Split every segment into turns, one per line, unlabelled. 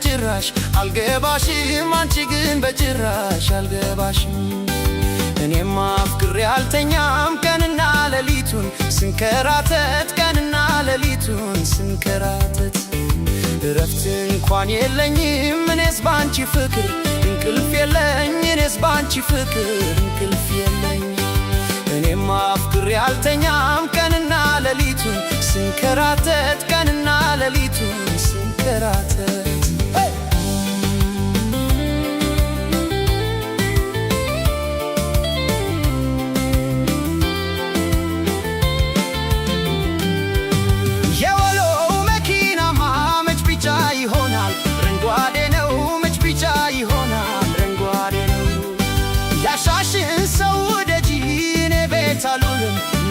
በጭራሽ አልገባሽም አንቺ ግን በጭራሽ አልገባሽም እኔማ አፍቅሬ አልተኛም ቀንና ሌሊቱን ስንከራተት ቀንና ሌሊቱን ስንከራተት እረፍት እንኳን የለኝም እኔስ ባንቺ ፍቅር እንቅልፍ የለኝ እኔስ ባንቺ ፍቅር እንቅልፍ የለኝ እኔማ አፍቅሬ አልተኛም ቀንና ሌሊቱን ስንከራተት ቀንና ሌሊቱን ስንከራተት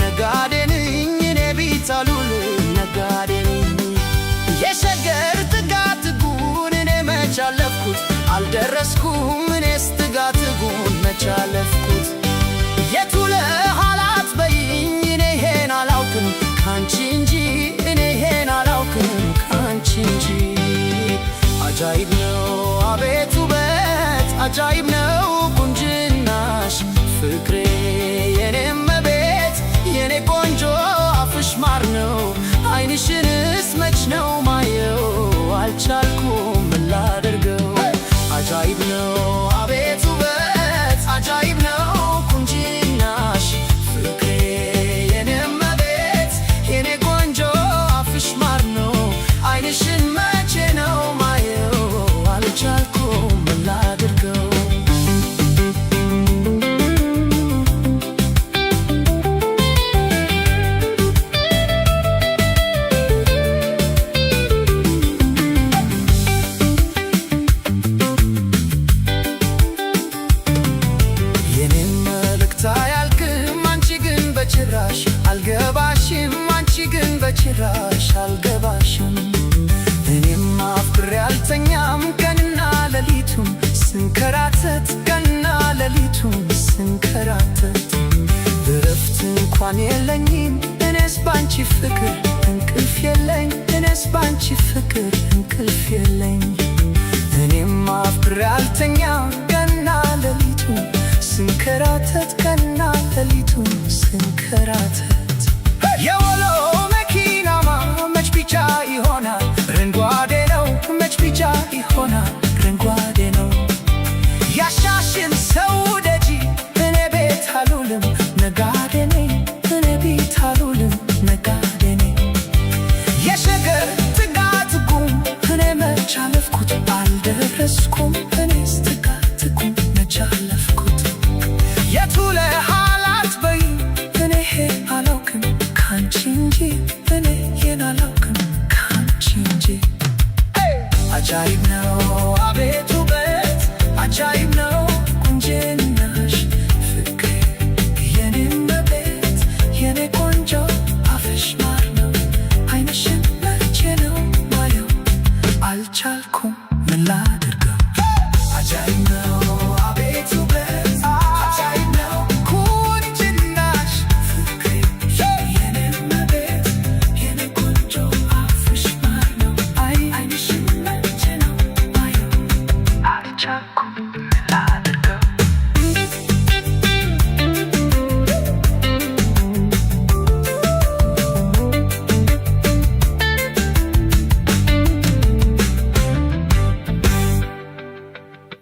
ነጋዴ ነኝ እኔ ቢታሉል ነጋዴ ነኝ የሸገር ትጋትጉን እኔ መች አለፍኩት አልደረስኩም እኔስ ትጋትጉን መች አለፍኩት የቱ ለኋላት በይኝ እኔ ይሄን አላውቅም ካንቺ እንጂ እኔ ይሄን አላውቅም ካንቺ እንጂ አጃይብ ነው አቤት ውበት አጃይብ ነው ቁንጅናሽ ፍቅሬ የኔም የኔ ቆንጆ አፍሽ ማር ነው አይንሽንስ መች ነው ማየው አልቻልኩም ላደርገው አጃይብ ነው አቤት ውበት አጃይብ ነው ቁንጅናሽ ፍቅሬ የኔም ቤት የኔ ቆንጆ አፍሽ ማር ነው አይንሽን መቼ ነው ማየው አልቻልኩም ላደርገው አልገባሽም አንቺ ግን በጭራሽ አልገባሽም እኔም አፍቅሬ አልተኛም ቀንና ሌሊቱን ስንከራተት ቀንና ሌሊቱን ስንከራተት እረፍት እንኳን የለኝም እኔስ ባንቺ ፍቅር እንቅልፍ የለኝ እኔስ ባንቺ ፍቅር እንቅልፍ የለኝ እኔም አፍቅሬ አልተኛም ቀንና ሌሊቱን ስንከራተት